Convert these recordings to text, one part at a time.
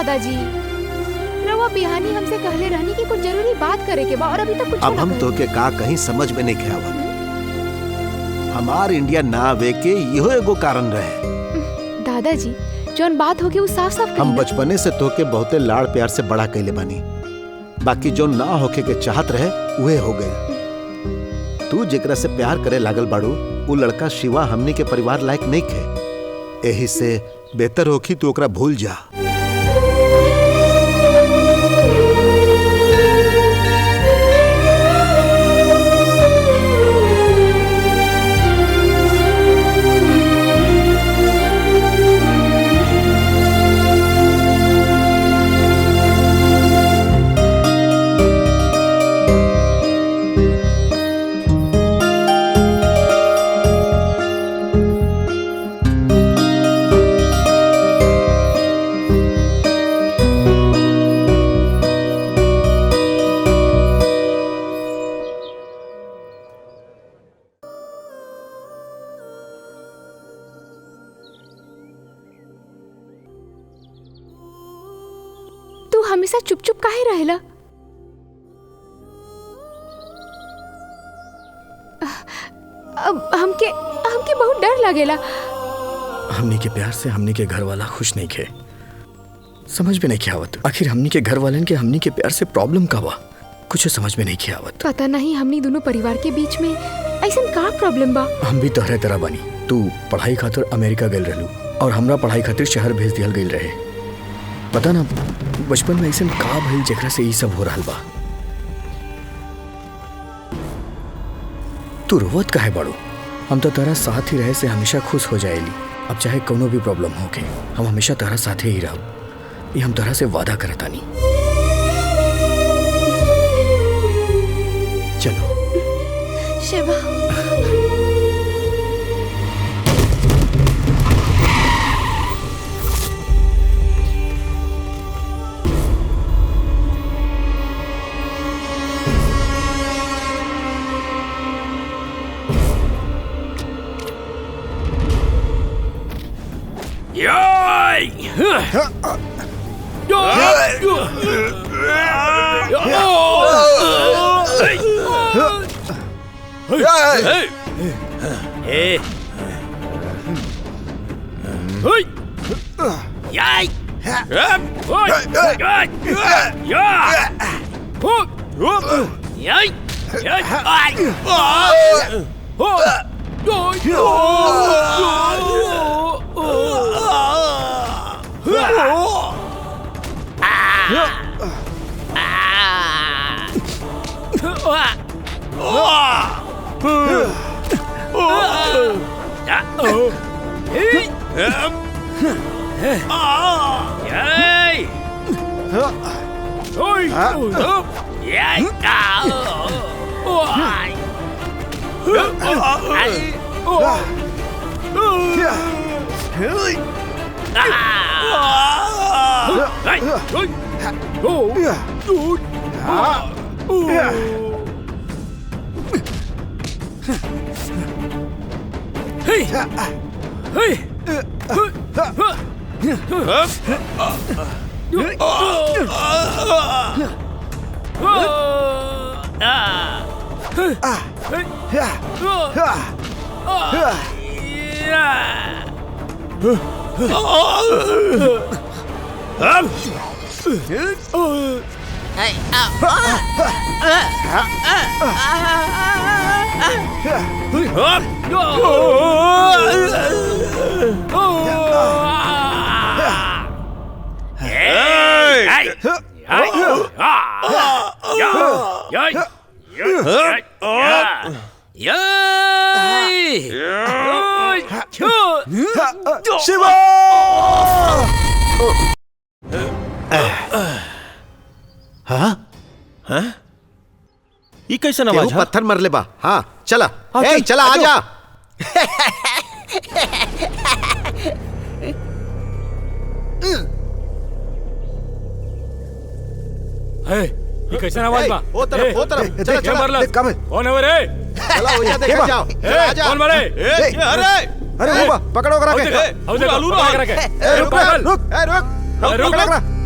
दादाजी। रवा बिहानी हमसे कहले रहनी कि कुछ जरूरी बात करे के बा और अभी तक कुछ अब हम तो के का कहीं समझ में नहीं के आवत। हमार इंडिया ना आवे के इहो एगो कारण रहे। दादाजी जौन बात होगी वो साफ साफ हम बचपने से तो के बहुते लाड़ प्यार से बड़ा कैले बानी, बाकी जो ना होके के चाहत रहे उहे हो गए। तू जेकरा से प्यार करे लागल बाड़ू वो लड़का शिवा हमनी के परिवार लायक नहीं खे, यही से बेहतर होखी तू ओकरा भूल जा। हमेशा चुप चुप काहे रहेला? हमके बहुत डर लगेला। हमनी के प्यार से हमनी के घर वाला खुश नहीं खे, समझ में नहीं आवत। आखिर हमनी के घर वालन के हमनी के प्यार से प्रॉब्लम का बा, कुछ समझ में नहीं आवत। पता नहीं हमनी दोनों परिवार के बीच में ऐसा का प्रॉब्लम बा। हम भी तोहरे तरह बनी। तू पढ़ाई खातिर अमेरिका गइल रहलू और हमरा पढ़ाई खातिर शहर भेज दियल गइल रहे। पता ना बचपन में ऐसा का भइल जेकरा से ये सब हो रहल बा। तू रोवत काहे बाड़ू? हम तो तेरा साथ ही रहे से हमेशा खुश हो जाएली। अब चाहे कोनो भी प्रॉब्लम होके हम हमेशा तेरा साथे ही रहब, ये हम तेरा से वादा करतानी। चलो शिवा। शिवा! हाँ? हाँ? ये कैसा आवाज? पत्थर मर ले बा। हाँ चला, ए चला आजा। ये कैसा आवाज बा? वो तरफ चला चला। कौन है वो रे? चला वो यहाँ देखा जाओ। आजा। कौन मरे? अरे वो पकड़ो करा के। रुक रुक। रुक।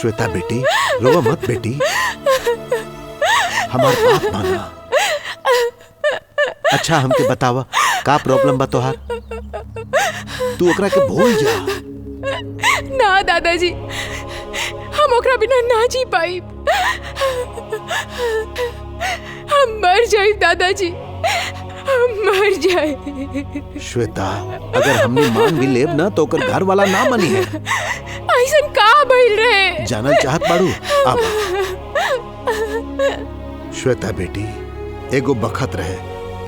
श्वेता बेटी, रो मत बेटी, हमार बात माना। अच्छा हमके बतावा का प्रॉब्लम बा तोहार? तू ओकरा के भूल जा। ना दादाजी, हम ओकरा बिना ना जी पाई। हम मर जाए दादाजी, हम मर जाए। श्वेता, अगर हमने मान भी लेब ना तो ओकर घर वाला ना मनी है। ऐसा का भइल रहे? जानल चाहत बाड़ू? अब श्वेता बेटी, एगो बखत रहे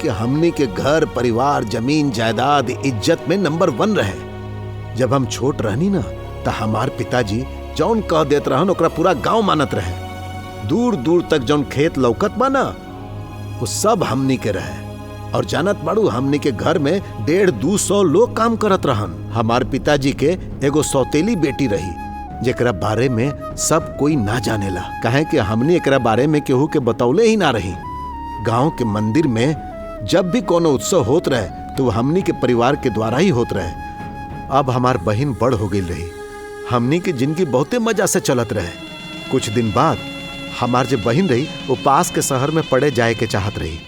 कि हमनी के घर परिवार जमीन जायदाद इज्जत में नंबर 1 रहे। जब हम छोट रहनी ना तो हमार पिताजी जौन कह देत रहन ओकरा पूरा गांव मानत रहे। दूर दूर तक जौन खेत लौकत बा ना वो सब हमनी के रहे। और जानत बाड़ू, हमनी के घर में 150-200 लोग काम करत रहन। हमार पिताजी के एगो सौतेली बेटी रही जेकरा बारे में सब कोई ना जानेला, काहे कि हमनी एकरा बारे में केहू के बतौले ही ना रही। गांव के मंदिर में जब भी कोनो उत्सव होत रहे तो हमनी के परिवार के द्वारा ही होत रहे। अब हमार बहिन बड़ हो गई रही, हमनी की जिंदगी बहुते मजा से चलत रहे। कुछ दिन बाद हमार जो बहिन रही वो पास के शहर में पढ़े जाए के चाहत रही,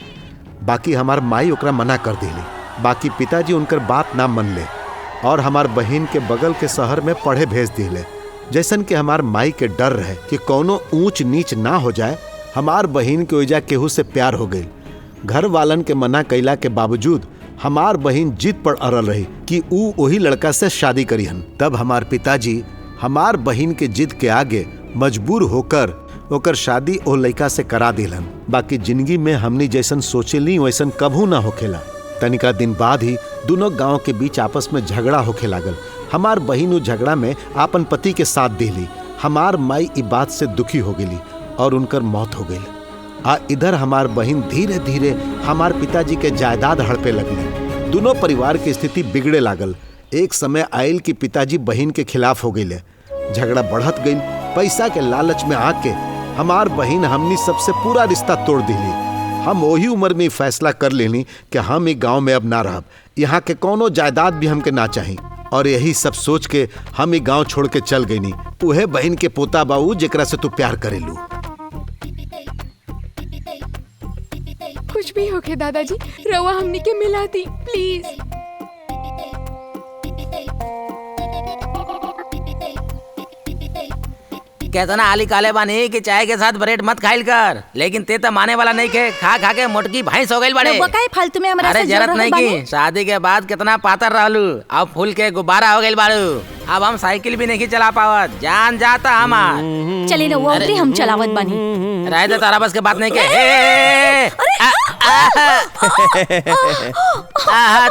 बाकी हमार माई ओकरा मना कर दिली। बाकी पिताजी उनकर बात ना मन ले और हमार बहिन के बगल के शहर में पढ़े भेज दिले। जैसन कि हमार माई के डर रहे कि कोनो ऊंच नीच ना हो जाए, हमार बहिन के ओइजा केहू से प्यार हो गई। घर वालन के मना कैला के बावजूद हमार बहिन जिद पर अड़ल रही कि ऊ वही लड़का से शादी करीहन। तब हमार पिताजी हमार बहिन के जिद के आगे मजबूर होकर ओकर शादी ओ लड़का से करा दिलन। बाकी जिंदगी में हमनी जैसन सोचेली वैसन कभू ना होखेला। तनिका दिन बाद ही दोनों गांव के बीच आपस में झगड़ा होखे लागल। हमार बहिन उ झगड़ा में आपन पति के साथ दिली। हमार माई ई बात से दुखी हो गई और उनकर मौत हो गई। इधर हमार बहिन धीरे धीरे हमार पिताजी के जायदाद हड़पे लगली। दोनों परिवार की स्थिति बिगड़े लागल। एक समय आयल कि पिताजी बहिन के खिलाफ हो गई। झगड़ा बढ़त गई। पैसा के लालच में आके हमार बहिन हमनी सबसे पूरा रिश्ता तोड़ दिली। हम वही उम्र में फैसला कर लेनी कि हम एक गांव में अब ना रहब, यहाँ के कोनो जायदाद भी हमके ना चाहिए। और यही सब सोच के हम एक गांव छोड़ के चल गईनी। उहे बहिन के पोता बाऊ जेकरा से तू प्यार करेलू। कुछ भी होके दादाजी, रवा हमनी के मिला दी प्लीज। कहता आली काले बानी कि चाय के साथ ब्रेड मत खाइल कर, लेकिन ते तो माने वाला नहीं के। खा खा के मोटकी भैंस हो गई बड़े। फालतू में हमरा अरे जरूरत नहीं की, शादी के बाद कितना पातर रहलू, अब फूल के गुब्बारा हो गई बाड़ू। अब हम साइकिल भी नहीं चला पावत, जान जाता हमार। चले ना वो हम चलावत बानी। रह दे, तारा बस के बात नहीं के।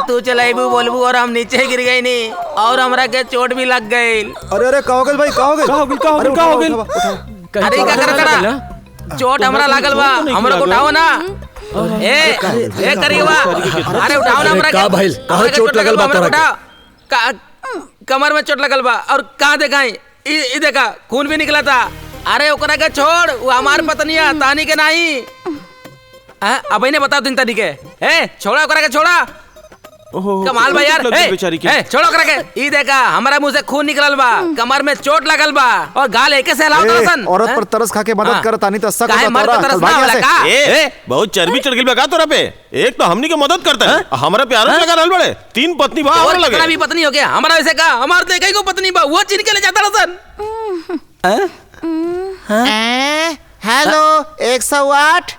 तू चलेबू बोलबू और हम नीचे गिर गई नी और हमरा के चोट भी लग गई। अरे अरे का हो गइल भाई, का हो गइल? अरे का कर चोट हमरा लागल बा, हमरा को उठाओ ना। ए करिएवा, अरे उठाओ ना हमरा के। का भाई, कहां चोट लगल बा तोरा के? कमर में चोट लगल बा। और कहां देखाई? ई देखा खून भी निकला था। अरे ओकरा के छोड़, वो हमार पत्निया तानी के नहीं। अब इन्हें बताओ दिन तरीके। छोड़ा ओकरा के, छोड़ा। कमाल बा यार। छोड़ा ओकरा के। ई देखा हमारा मुंह से खून निकलल बा, कमर में चोट लगल बा और गाल एके से हिलावत रसन। औरत पर तरस खा के मदद करत आनी त शक काहे मर्द पर तरस ना होला का? बहुत चर्बी चढ़ गई बा का तोरा पे? एक तो हमनी के मदद करता है, हमारा प्यार लगा रहल बड़े। 3 पत्नी बा और लगे। भी पत्नी हो गया हमारा, वैसे का हमार तो एकई को पत्नी बा, वो चीन के ले जाता रसन। हेलो 108,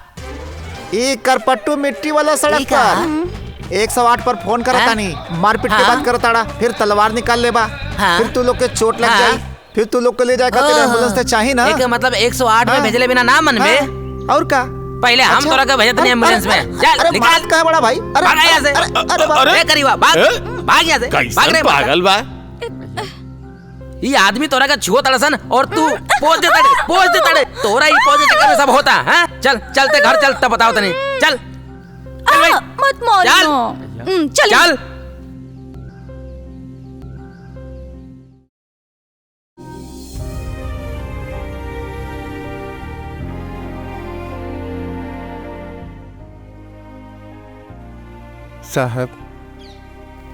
ई करपट्टू मिट्टी वाला सड़क पर 108 पर फोन करता नहीं। मारपीट के बात करताड़ा, फिर तलवार निकाल लेबा, फिर तू लोग के चोट लग जाई, फिर तू लोग को ले जाए खातिर एम्बुलेंस ते चाहिए ना। एक मतलब 108 में भेजले बिना ना मन में। और का पहले हम तोरा के भेजत नहीं एम्बुलेंस में। चल निकाल। का बड़ा भाई, अरे भाग यहां से। अरे करीबा भाग, भाग यहां से। भाग रे पागल बा। ये आदमी तोरा का छुओ तड़सन और तू पोज देता रे। तोरा ही पोज के चक्कर में सब होता है। चल चलते घर, चल तब बताओ तनी। चल मत मारो। चल। साहब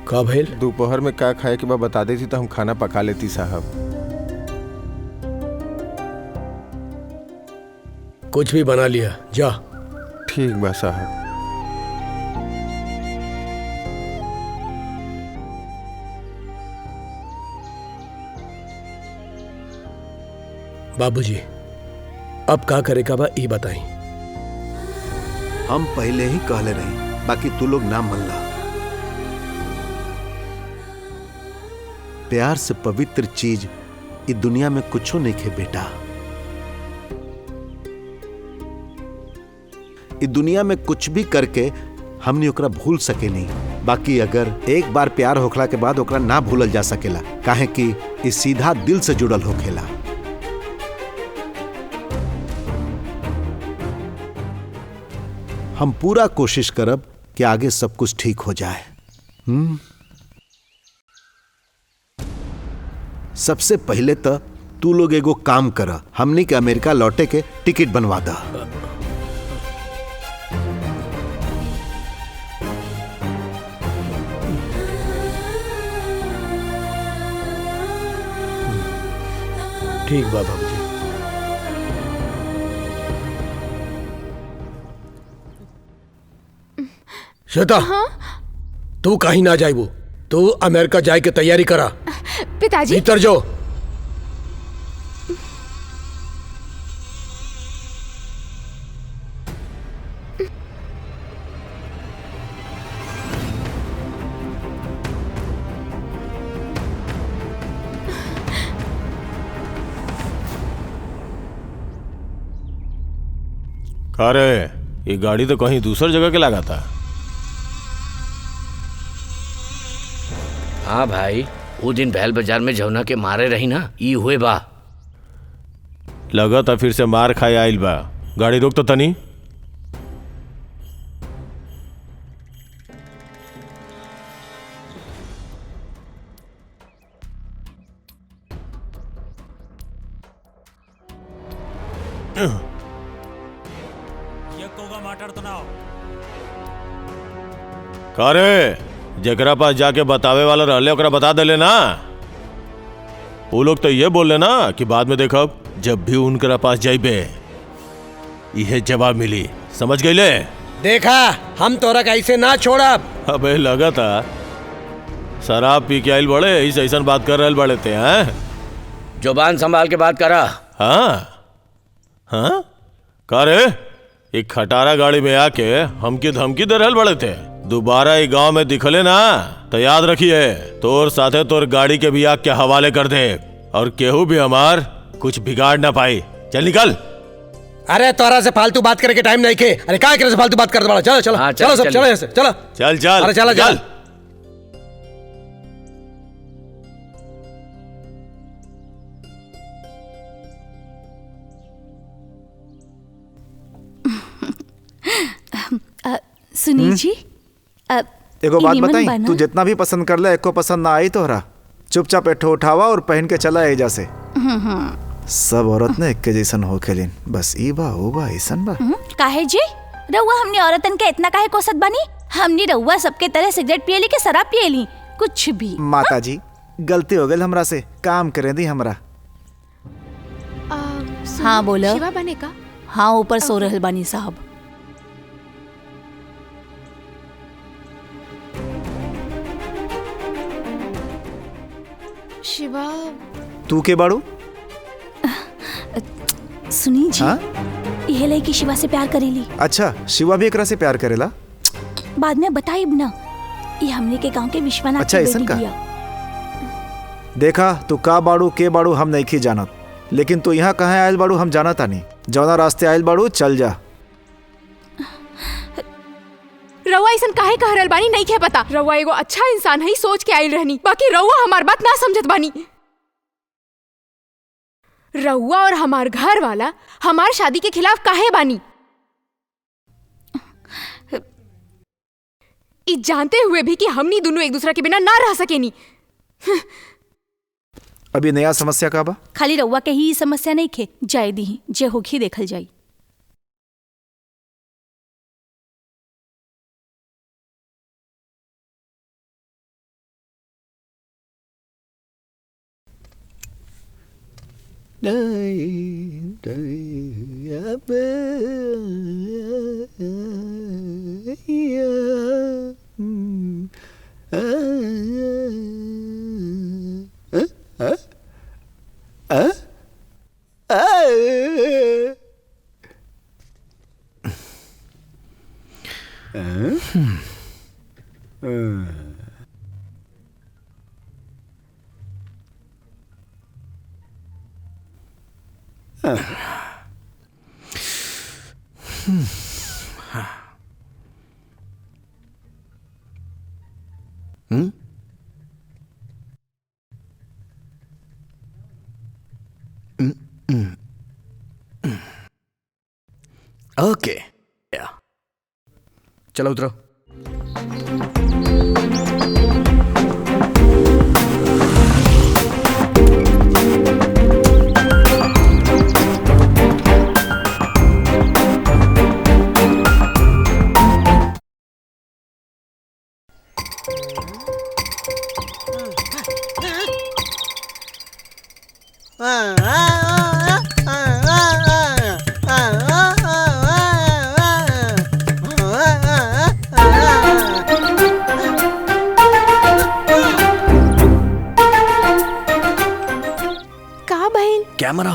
का भइल? दोपहर में का खाए के बाद बता देती तो हम खाना पका लेती साहब। कुछ भी बना लिया, जा। ठीक बा साहब। बाबूजी, अब का करे का बा ई बताई। हम पहले ही कहले रही, बाकी तू लोग ना मन ला। प्यार से पवित्र चीज इस दुनिया में कुछो नहीं खे बेटा। इस दुनिया में कुछ भी करके हमने ओकरा भूल सके नहीं, बाकी अगर एक बार प्यार होखला के बाद ओकरा ना भूलल जा सकेला, काहे कि ये सीधा दिल से जुड़ल होखेला। हम पूरा कोशिश करब कि आगे सब कुछ ठीक हो जाए। सबसे पहले तो तू लोग एगो काम कर, हमनी के अमेरिका लौटे के टिकट बनवा दा। ठीक बा बाबूजी। श्वेता, तू कहीं ना जाइबू, तू अमेरिका जाए के तैयारी करा। पिताजी, भीतर जो। अरे ये गाड़ी तो कहीं दूसर जगह के लगा था। हाँ भाई, वो दिन बैल बाजार में जौना के मारे रही ना, ई हुए बा। लगा था फिर से मार खाए आइल बा। गाड़ी रोक तो तनी। कारे जकरा पास जाके बतावे वाला रहले ओकरा बता देले ना। वो लोग तो ये बोल ना कि बाद में देखब, जब भी उनकरा पास जाइबे यह जवाब मिली। समझ गईले? देखा, हम तोरा कैसे ना छोड़ब। अबे लगा था शराब पी के आइल बड़े, ऐसा ऐसा बात कर रहे बड़े थे। हैं जुबान संभाल के बात करा। हाँ हाँ का रे, एक खटारा गाड़ी में आके हमकी धमकी दे रहल बड़े थे। दोबारा ये गांव में दिखले ना तो याद रखिए, तोर साथे तोर गाड़ी के भी आग के हवाले कर दे, और केहू भी हमार कुछ बिगाड़ ना पाई। चल निकल। अरे तोरा से फालतू बात करके टाइम नहीं के। अरे क्या करे से फालतू बात कर दे। चलो चलो हाँ, चलो सब चलो ऐसे चलो। चल चल। अरे चलो चल। सुनील जी, एगो बात नीमन बताई, बना। तू जितना भी पसंद कर ले, एको पसंद ना आई तोहरा, चुपचाप एठो उठावा और पहन के चला एजा से। सब औरत ने एक के जैसन हो खेलिन, बस ई बा ओ बा ऐसन बा। काहे जी रउआ हमने औरतन के इतना काहे कोसत बनी? हमने रउआ सबके तरह सिगरेट पियली के शराब पियली, कुछ भी। माता जी, गलती हो गई हमरा से, काम करे दी हमरा। हाँ बोलो। शिवा बने का? हाँ, ऊपर सो रहल बानी साहब। शिवा, तू के बाड़ू? सुनी जी, हाँ? यह लड़की शिवा से प्यार करेली। अच्छा, शिवा भी एकरा से प्यार करेला? बाद में बताइब ना। ये हमने के गांव के विश्वनाथ अच्छा, की ऐसन बेटी का? बिया। देखा, तू का बाड़ू के बाड़ू हम नहीं खी जानत, लेकिन तू यहाँ कहाँ आयल बाड़ू हम जानत आनी। जौना रास्ते आयल बाड़ू चल जा। रउआ ऐसन काहे कह रहल बानी नहीं के पता। रउआ एगो अच्छा इंसान है, सोच के आइल रहनी, बाकी रउआ हमार बात ना समझत बानी। रउआ और हमार घर वाला हमार शादी के खिलाफ काहे बानी? ई जानते हुए भी कि हमनी दोनों एक दूसरे के बिना ना रह सकेनी। अभी नया समस्या का बा? खाली रउआ के ही समस्या नहीं खे, जाय दी जे होखी देखल जाई। ओके, चलो उतरो। कैमरा,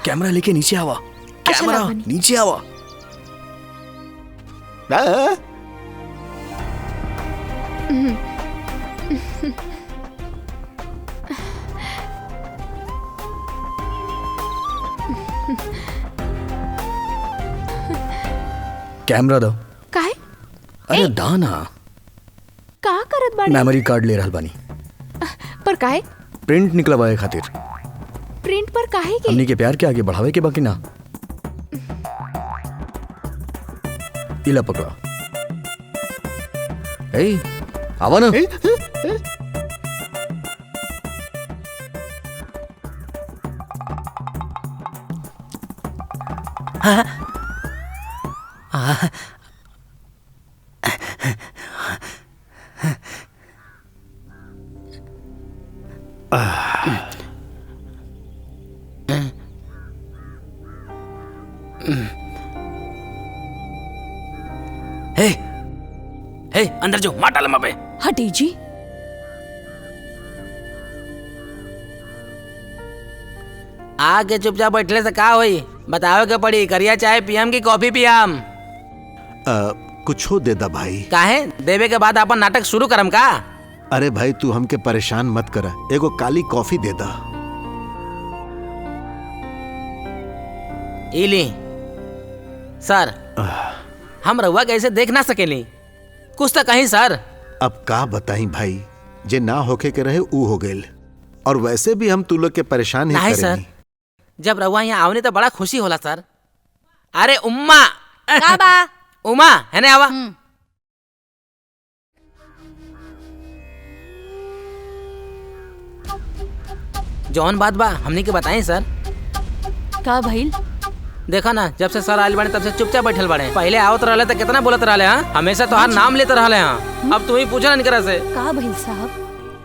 कैमरा लेके नीचे आवा। कैमरा नीचे आवा। कैमरा दो। काहे? अरे दाना का करत बाड़ी? मेमोरी कार्ड ले रहल बानी। पर काहे? प्रिंट निकलवाए खातिर। प्रिंट पर काहे के? हमनी के प्यार के आगे बढ़ावे के बाकी ना। इला पकड़ा। ए, आवा ना। हे, हे, अंदर जो मार डाला पे। हटी जी। आके चुपचाप बैठले से का होई? बताओ के पड़ी, करिया चाय पियम की कॉफी पियम? कुछो दे दा भाई। काहे? देवे के बाद अपन नाटक शुरू करम का? अरे भाई तू हमके परेशान मत कर, एगो काली कॉफी दे दा। इली सर, हम रहुआ कैसे देख ना सकेली? कुछ तो कहीं सर। अब का बताई भाई, जे ना होके के रहे ऊ हो गइल, और वैसे भी हम तू लोग के परेशान ही नहीं करेनी। सर, जब रहुआ यहाँ आवनी तो बड़ा खुशी होला सर। अरे उम्मा का बा? उमा है ना आवा। जौन बात बा हमने के बताई सर। का भइल? देखा ना, जब से सर आयल बने तब से चुपचाप बैठल बड़े। पहले आवत रहले तो कितना बोलत रहले, हाँ हमेशा तो हर नाम लेते रहले। हाँ अब तू ही पूछा नहीं करा से। का भइल साहब?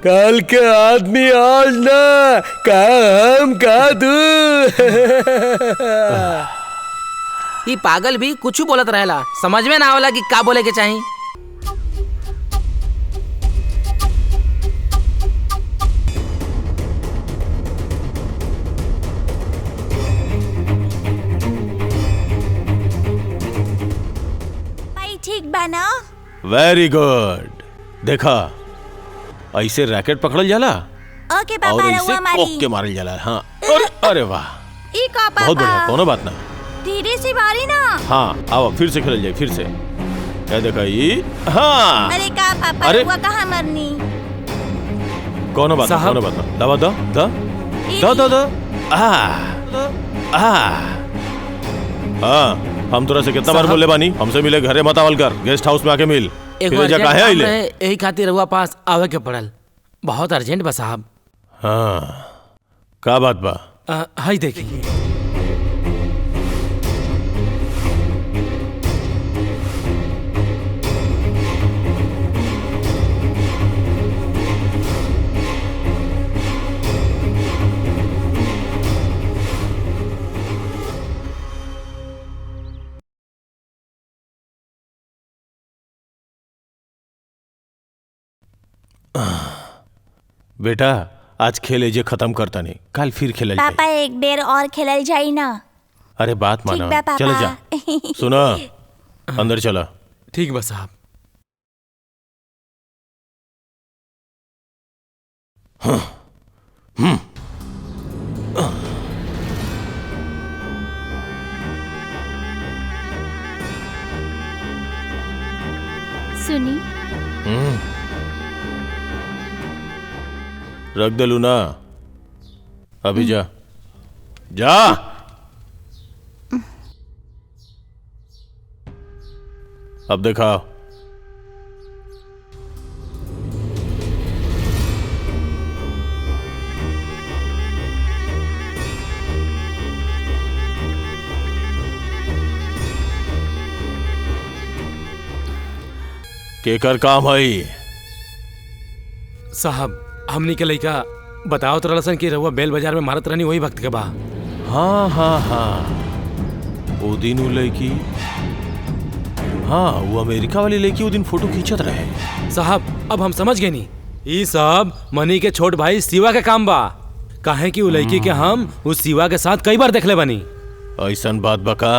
कल के आदमी आज ना, का हम का तू। ये पागल भी कुछ बोलत रहेला, समझ में ना आवला कि का बोले के चाहिए। भाई ठीक बा ना? Very good. देखा, ऐसे रैकेट पकड़ल जाला ओके और पापा, ऐसे रहुआ कोक मारी। के मारल जाला। हाँ अरे वाह, ई का पापा? बहुत बढ़िया, कोनो बात ना। धीरे से मारी ना। हाँ आओ फिर से खेल जाए, फिर से। क्या देखा ये? हाँ अरे का पापा, अरे रहुआ कहाँ मरनी? कोनो बात ना, कोनो बात ना। दवा दो दो दो दो दो। हाँ हम तोरा से कितना बार बोले बानी, हमसे मिले घरे मत आवल कर, गेस्ट हाउस में आके मिल। फिर जा काहे आइले? यही खातिर रहुआ पास आवे के पड़ल, बहुत अर्जेंट बा साहब। हाँ का बात बा? हाय देखिए, बेटा आज खेले जे खत्म करता नहीं, कल फिर खेलल पापा जाई। एक देर और खेलल जाई ना। अरे बात मानो, ठीक बा पापा। चले जा। सुना, अंदर चला। ठीक बा साहब। सुनी रख दे लूना, अभी जा जा। अब देखा, केकर काम है साहब हमनी के लइका बताओ तो रलसन कि रहुआ बेल बाजार में मारत रहनी वही वक्त के बा। हाँ हाँ हाँ, वो दिन वो लड़की, हाँ वो अमेरिका वाली लड़की वो दिन फोटो खींचत रहे। साहब अब हम समझ गए नी, ई सब मनी के छोट भाई शिवा के काम बा। काहे कि वो लड़की के हम उस शिवा के साथ कई बार देखले बनी। ऐसन बात बका,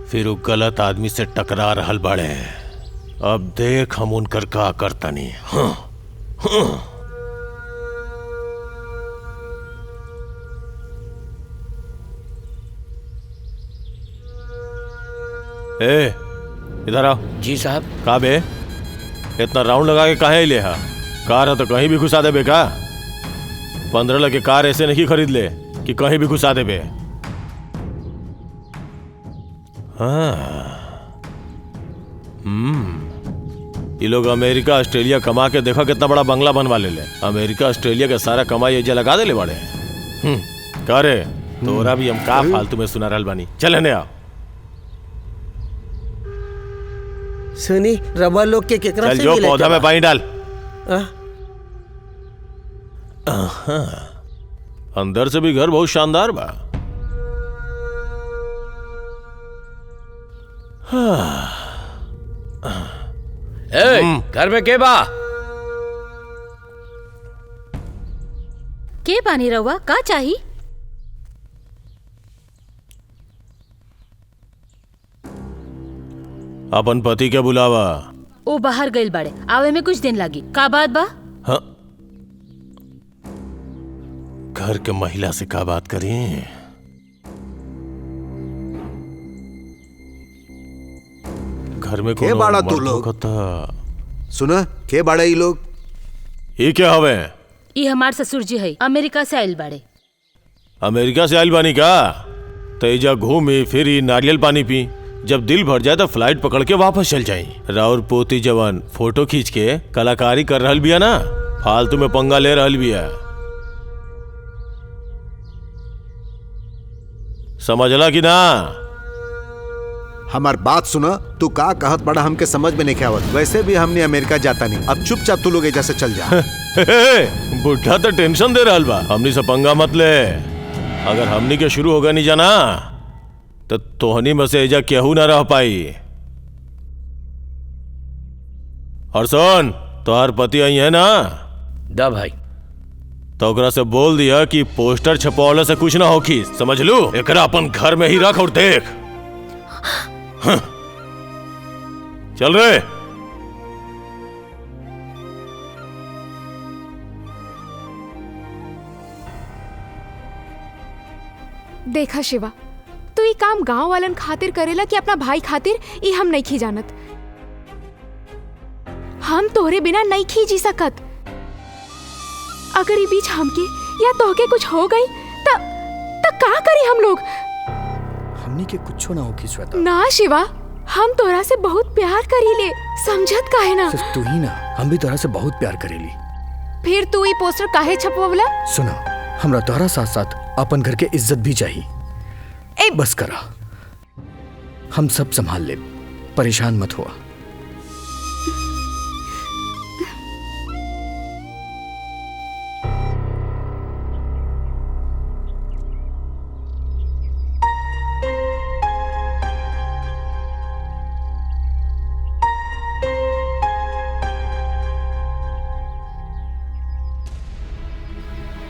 फिर वो गलत आदमी से टकरा रहल बाड़े। अब देख हम उनकर का करतनी। हाँ, हाँ। ए, इधर आओ। जी साहब। का बे, इतना राउंड लगा के काहे ले हा? कार है तो कहीं भी घुसा दे बे का? 15 लाख की कार ऐसे नहीं खरीद ले कि कहीं भी घुसा दे बे। हाँ, ये लोग अमेरिका ऑस्ट्रेलिया कमा के देखा कितना बड़ा बंगला बनवा ले। अमेरिका ऑस्ट्रेलिया का सारा कमाई एजा लगा दे ले बड़े। का रे, तोरा भी हम का फालतू में सुना रहल बानी। चल ने आओ। सुनी रवा लोग के केकरा चल से जो मिले पौधा के में बा? पानी डाल। अंदर से भी घर बहुत शानदार बा। ए, घर में के बा? के पानी रहुआ का चाही? अपन पति के बुलावा। ओ बाहर गइल बाड़े, आवे में कुछ दिन लागी। का बात बा? हाँ, घर के महिला से का बात करें? घर में के बाड़ा तू लोग? सुना, के बाड़ा ई लोग? ये क्या हवे? ई हमार ससुर जी है, अमेरिका से आइल बाड़े। अमेरिका से आइल बानी का? तेजा घूमी फिरी, नारियल पानी पी, जब दिल भर जाए तो फ्लाइट पकड़ के वापस चल जाई। राउर पोती जवान फोटो खींच के कलाकारी कर रहल बिया ना, फालतू में पंगा ले रहल बिया। समझला कि ना? हमार बात सुना, तू का कहत बड़ा हमके समझ में नहीं आवत। वैसे भी हमने अमेरिका जाता नहीं, अब चुपचाप तू लोग एजा से चल जा। बुढ़ा तो टेंशन दे रहल बा, हमनी से पंगा मत ले। अगर हमनी के शुरू होगा नहीं जाना तो तोहनी में से एजा केहू ना रह पाई। और सुन, तोहर पति आई है ना? दा भाई। तो ओकरा से बोल दिया कि पोस्टर छपवाले से कुछ ना होखी, समझ लू? एकरा अपन घर में ही रख और देख। हाँ। चल रे। देखा शिवा, तू ये काम गांव वालन खातिर करेला कि अपना भाई खातिर, ये हम नहीं खी जानत। हम तोहरे बिना नहीं खी जी सकत। अगर ये बीच हमके या तोहके कुछ हो गई त का करी हम लोग? हमनी के कुछ ना होगी श्वेता। ना शिवा, हम तोहरा से बहुत प्यार करीले, समझत काहे ना? सिर्फ तू ही ना, हम भी तोहरा से बहुत प्यार करेली। फिर तू ये पोस्टर काहे छपवला? सुना, हमरा तोहरा साथ साथ अपन घर के इज्जत भी चाहिए। बस करा, हम सब संभाल ले, परेशान मत हुआ।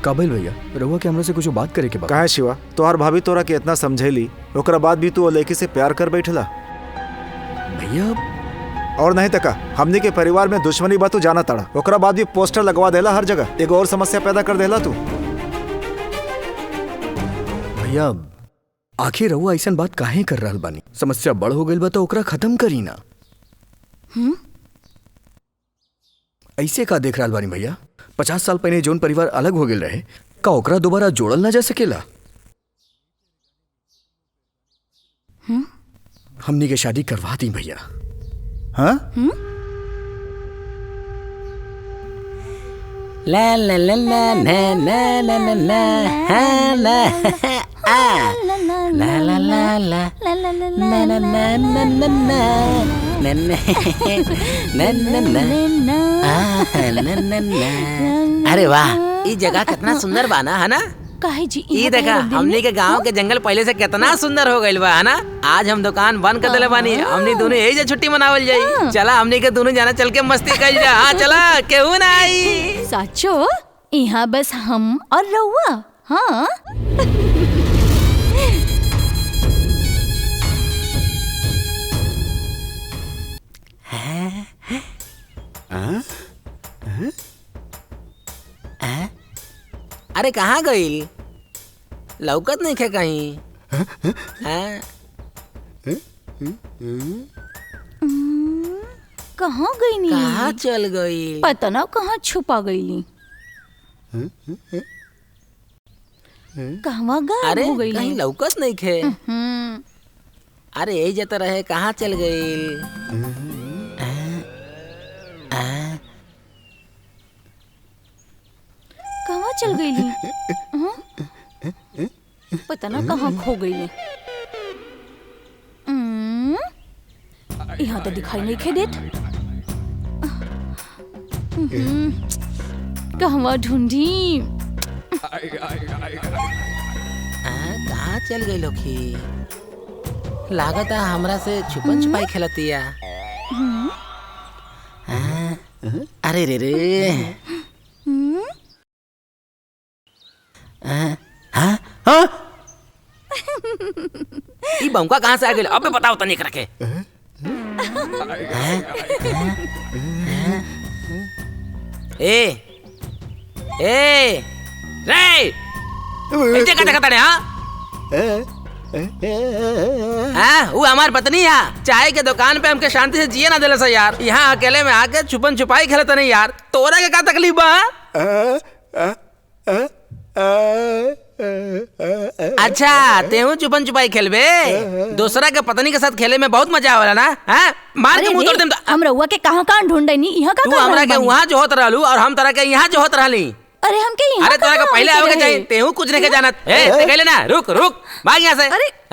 काबिल भैया रहुआ के हमरा से कुछ बात करे के बाद कहे शिवा तोहार भाभी तोरा के इतना समझेली ओकरा बाद भी तू वो लड़की से प्यार कर बैठला भैया और नहीं तका हमने के परिवार में दुश्मनी बात तू जाना तड़ा ओकरा बाद भी पोस्टर लगवा देला हर जगह एक और समस्या पैदा कर देला तू। भैया आखिर रहुआ ऐसा बात काहे कर रहल बानी? समस्या बड़ हो गई बा तो ओकरा खत्म करी ना। ऐसे का देख रहल बानी भैया? 50 साल पहले जोन परिवार अलग हो गए रहे का ओकरा दोबारा जोड़ल ना जा सकेला? हमनी के शादी करवा दी भैया। हाँ? ला ला ला ला ना ना ना ना ना हा ला आ ला ला ला ला ना ना ना ना ना ना ना ना ना ना। अरे वाह ये जगह कितना सुंदर बाना है ना? काहे जी ये देखा हमने के गांव के जंगल पहले से कितना सुंदर हो गइल बा है ना? आज हम दुकान बंद कर देले बानी हमने दोनों यही जे छुट्टी मनावल जाई। चला हमने के दोनों जाना चल के मस्ती कइल जा। हां चला केहू ना आई। साचो यहाँ बस हम और रउआ। हाँ अरे कहाँ गई? लौकत नहीं खे कहीं। कहाँ गई नी? कहाँ चल गई? पता ना कहाँ छुपा गई। कहवा गायब अरे हो गई? कहीं लौकत नहीं खे। अरे यही जता रहे कहाँ चल गई? कहाँ चल गई? पता ना कहाँ खो गई। यहाँ तो दिखाई नहीं खे देत। कहवा ढूंढी? कहाँ चल गई लोकी? लागत है हमरा से छुपन छुपाई खेलतिया। अरे रे रे ये बंका कहाँ से आ गई? अबे बताओ तनिक रखे। ए रे इते का देखता हाँ? वो हमार पत्नी है। चाय के दुकान पे हमके शांति से जिए ना दिला सा यार। यहाँ अकेले में आके छुपन छुपाई खेलता नहीं यार। तोरा के क्या तकलीफ बा? अच्छा तेहू छुपन छुपाई खेलबे? दूसरा के पत्नी के साथ खेले में बहुत मजा आवेला ना? मार के मुंह तोड़ देम। हम रउआ के कहाँ कहाँ ढूंढे नी? यहाँ का तू हमरा के वहाँ जो होत रहलू और हम तरह के यहाँ जो होत रहली। अरे हमके यहाँ अरे तोरा के पहले आवे के चाहिए। तेहू कुछ नहीं के जानत। ते कहले ना रुक रुक भाग यहाँ से।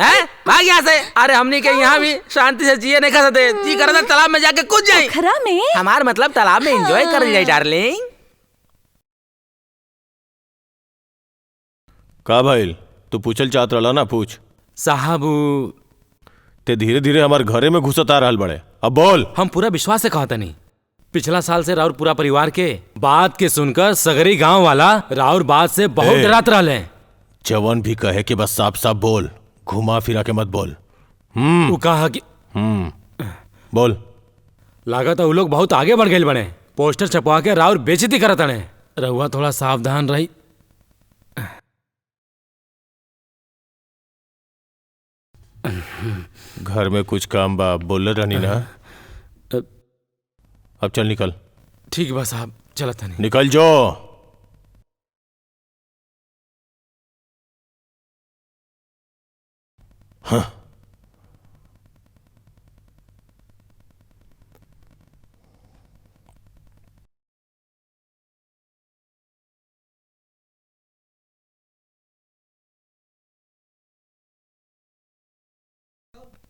हैं भाग यहाँ से। अरे हमनी के यहाँ भी शांति से जिए नहीं खा सकते। जी करता तालाब में जाके कूद जाए। खरा में हमार मतलब तालाब में एंजॉय कर जाए डार्लिंग। का भाई तू पूछल चाहत रहा ना? पूछ साहब। ते धीरे धीरे हमारे घरे में घुसत आ रहल बड़े। अब बोल। हम पूरा विश्वास से कहता नहीं। पिछला साल से राउर पूरा परिवार के बात के सुनकर सगरी गांव वाला राउर बात से बहुत डरात रहले। जवन भी कहे कि बस साफ साफ बोल, घुमा फिरा के मत बोल। वो कहा कि बोल। लागत है वो लोग बहुत आगे बढ़ गए बने। पोस्टर छपवा के राउर बेइज्जती करत हने। रहुआ थोड़ा सावधान रही। घर में कुछ काम बा बोल रहनी ना? अब चल निकल। ठीक बा साहब चलत हनी। निकल जो। हाँ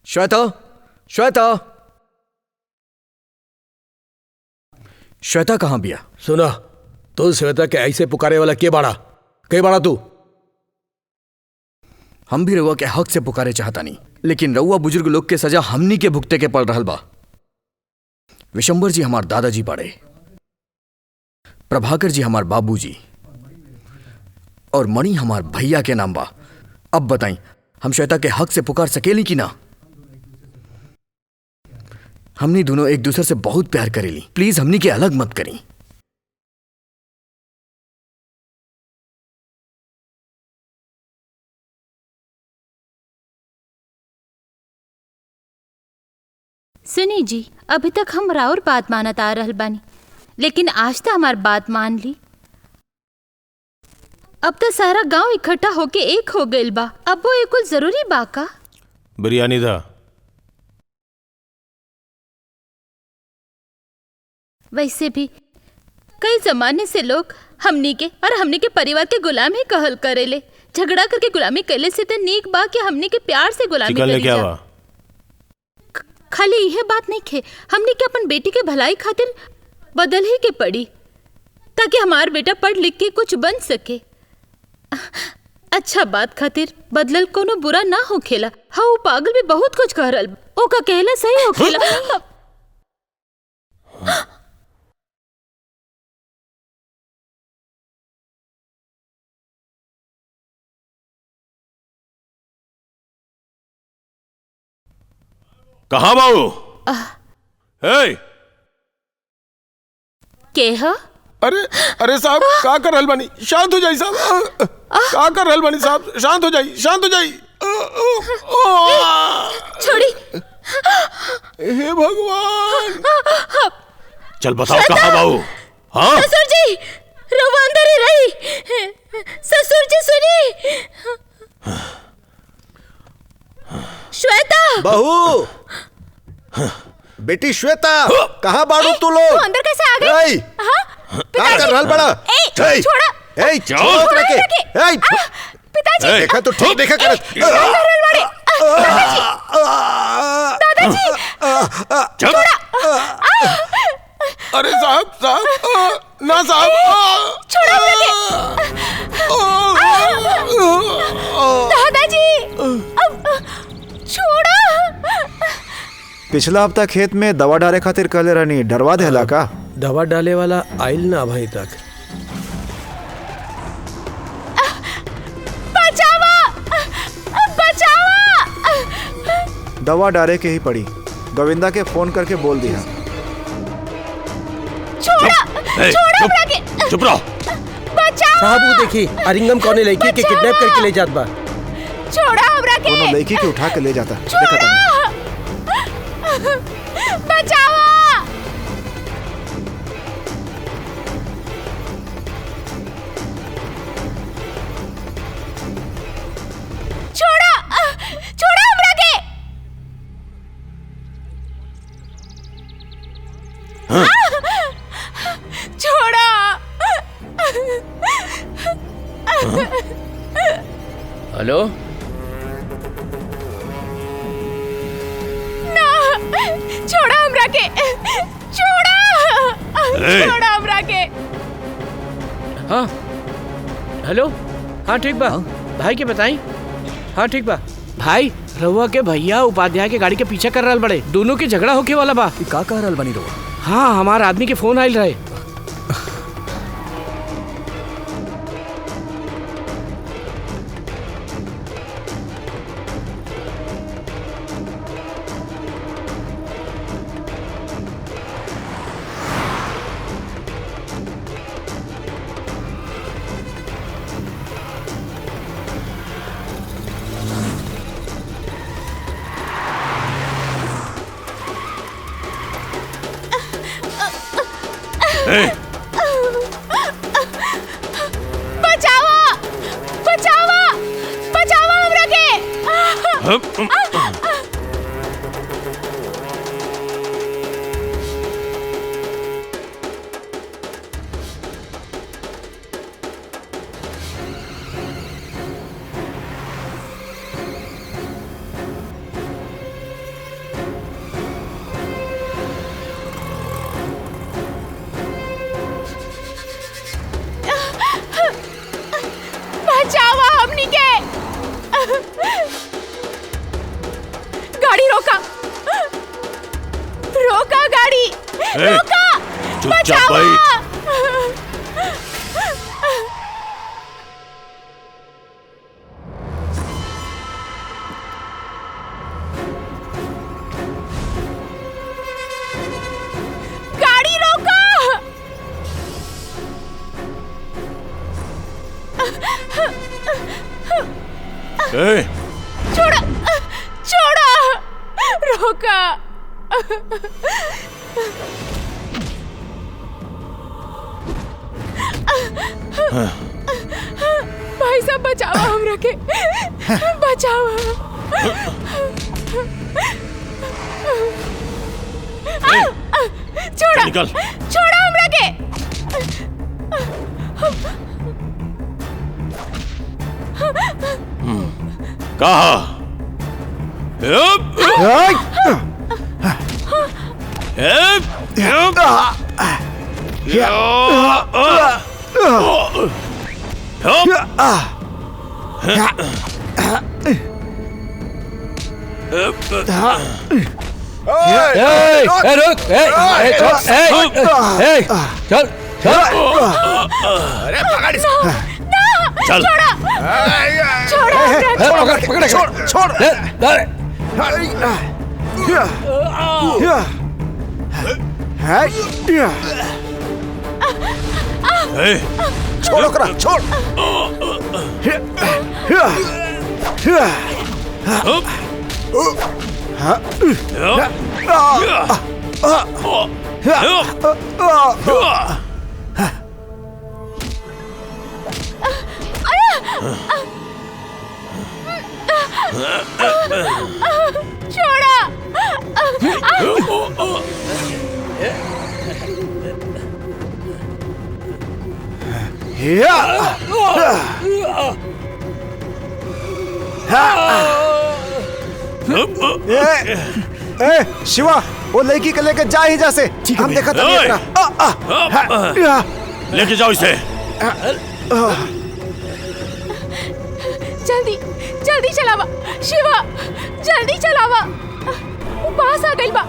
श्वेता श्वेता श्वेता कहाँ बिया? सुना तू श्वेता के ऐसे पुकारे वाला के बाड़ा तू? हम भी रउआ के हक से पुकारे चाहता नहीं, लेकिन रउआ बुजुर्ग लोग के सजा हमनी के भुगते के पड़ रहल बा। विशंबर जी हमार दादाजी बाड़े, प्रभाकर जी हमार बाबूजी, और मणि हमार भैया के नाम बा। अब बताई हम श्वेता के हक से पुकार सकेली कि ना? हमनी दोनों एक दूसरे से बहुत प्यार करेली, प्लीज हमनी के अलग मत करी। सुनी जी, अभी तक हम राउर बात मानत आ रहल बानी, लेकिन आज तो हमार बात मान ली। अब तो सारा गांव इकट्ठा होके एक हो गइल बा, अब वो एक कुछ जरूरी बा का? बिरयानी दा। वैसे भी कई जमाने से लोग हमनी के और हमनी के परिवार के गुलाम ही कहल करेले। झगड़ा करके गुलामी कैले से तो नीक बा कि हमनी के प्यार से गुलामी करी जा। खाली यह बात नहीं खे, हमने के अपन बेटी के भलाई खातिर बदल ही के पड़ी, ताकि हमार बेटा पढ़ लिख के कुछ बन सके। अच्छा बात खातिर बदलल कोनो बुरा ना हो खेला। हाँ, वो पागल भी बहुत कुछ कह रहल, ओका कहला सही हो खेला। कहाँ बाबू? के हा? अरे साहब का कर रहल बानी? शांत हो जाई साहब। का कर रहल बानी साहब? शांत हो जाई, शांत हो जाई। छोड़ी। हे भगवान। चल बताओ कहाँ बाबू? हाँ ससुर जी, रवा अंदर ही रही। ससुर जी सुनी। श्वेता। बहू, बेटी श्वेता, कहाँ बाड़ू तू लोग? अंदर कैसे आ गई? क्या कर रहल बड़ा? छोड़ा। छोड़ रखे। पिताजी। देखा तो ठीक देखा कर। दादाजी। छोड़ा। अरे साहब ना साहब। छोड़ा दादाजी। छोड़ा। पिछला हफ्ता खेत में दवा डाले खातिर कहले रहनी, डरवा देला का? दवा डाले वाला आइल ना भाई तक। बचावा, बचावा। दवा डाले के ही पड़ी। गोविंदा के फोन करके बोल दिया। छोड़ा, छोड़ा। चुप रहो। बचावा। साहब वो देखी अरिंगम कौने लड़की के किडनैप करके ले जात बा। छोड़ा हमरा के। दोनों लड़की के उठा के ले जाता। बचावा। छोड़ा, छोड़ा हमरा के। छोड़ा। हेलो, छोड़ा हमरा के। छोड़ा। छोड़ा हमरा के। हाँ हेलो। हाँ ठीक बा। भाई के बताई। हाँ ठीक बा भाई। रहुआ के भैया उपाध्याय के गाड़ी के पीछे कर रहल बड़े, दोनों के झगड़ा होके वाला बा। का कह रहल बनी रहुआ? हाँ, हमार आदमी के फोन आइल रहे। बचावा, बचावा, बचावा हमरा के। बचावा हमनी के। गाड़ी रोका, रोका गाड़ी, रोका। चुपचाप बैठ। ए, छोड़ा छोड़ा, रोका। भाई साहब बचाओ हमरा के, बचाओ। छोड़ा निकल। छोड़ा हमरा के। कहा चल अरे पकड़ इसको। चल छोड़ छोड़ ओकरा, छोड़। शिवा, वो लड़की के लेके जा ही जा से। हम देखा था लेके जाओ इसे। जल्दी जल्दी चलावा शिवा, जल्दी चलावा। वो पास आ गई बा।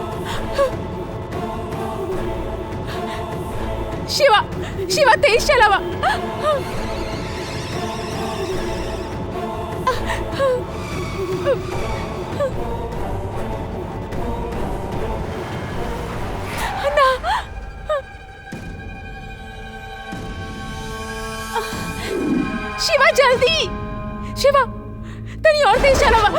शिवा शिवा तेज चलावा। ना शिवा जल्दी, शिवा तनी और तेज चलावा।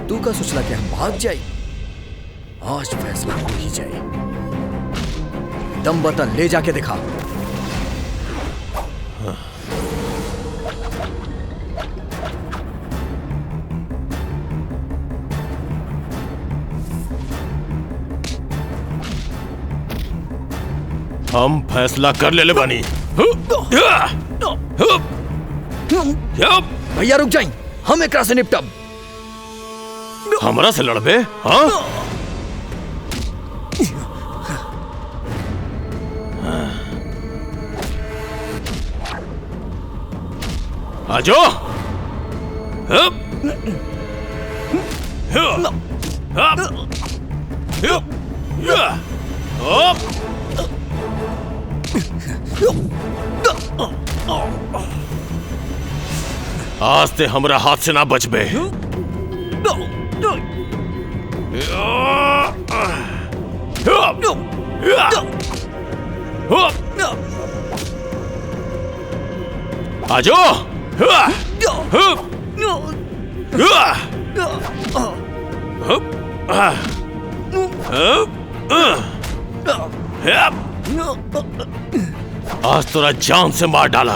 तू का सोचला कि हम भाग जाए? आज फैसला हो ही जाए। दम बता, ले जाके दिखा। हम फैसला कर ले बानी। भैया रुक जाई, हम एकरा से निपटब। हमरा से लड़बे? हाँ? आजो। आज ते हमरा हाथ से ना बचबे। आजो। आज तोरा जान से मार डाला।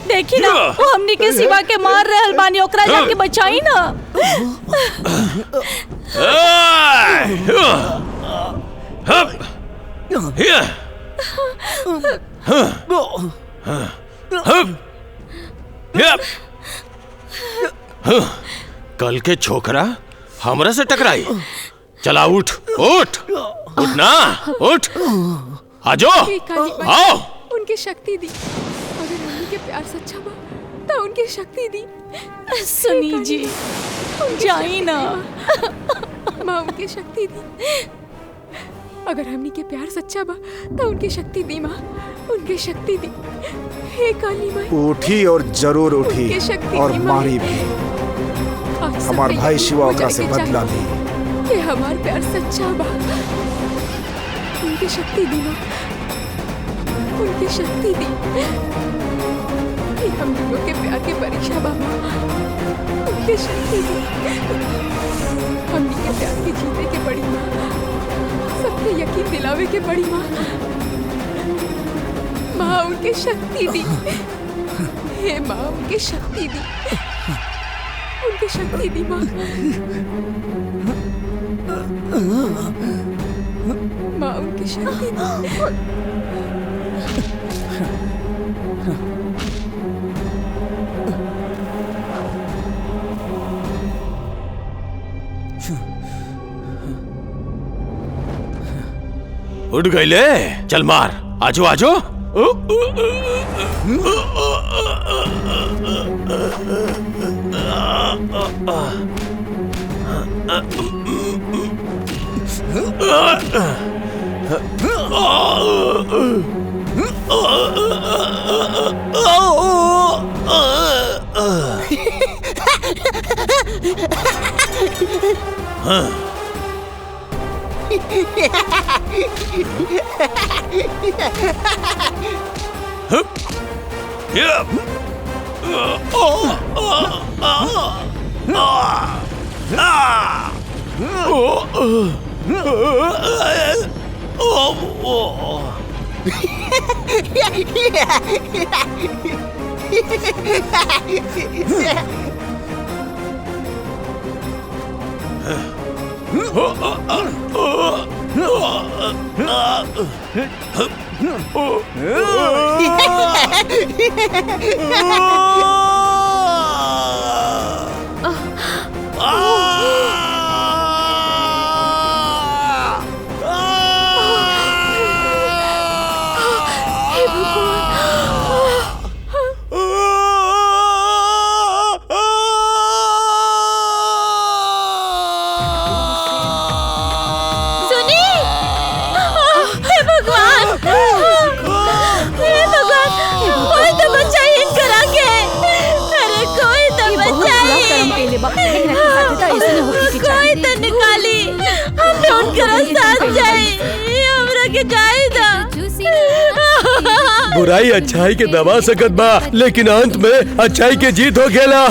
देखी ना, वो हमनी के सिवा के मार रहल बानी, ओकरा जाके बचाई ना। कल के छोकरा हमरा से टकराई। चला उठ उठ उठ ना उठ, आजो आओ। उनके शक्ति दी, अगर हमनी के प्यार सच्चा बा तो उनके शक्ति दी। सुनी जी, जाई ना। माँ उनके शक्ति दी, अगर हमनी के प्यार सच्चा बा तो उनके शक्ति दी। माँ उनके शक्ति दी। हे काली माँ, उठी और जरूर उठी उनके शक्ति और दी माँ। मारी भी। हमार भाई शिवा ओकरा से बदला ली। कि हमार प्यार सच्चा बा। उनके शक्ति दी माँ, उनके शक्ति दी। कि हम दोनों के प्यार की परीक्षा बा माँ, उनके शक्ति दी। हमनी के प्यार की जीते के पड़ी माँ, सबके यकीन दिलावे के पड़ी माँ। माँ उनके शक्ति दी। हे माँ उनके शक्ति दी, उनके शक्ति दी माँ। माँ उनकी शक्ति दी। उठ गई ले, चल मार, आजो आजो। कोई तो निकाली, हम ढूंढ कर साथ जाए, हमरा के जाए दा। बुराई अच्छाई के दबा सकत बा, लेकिन अंत में अच्छाई के जीत हो गेला।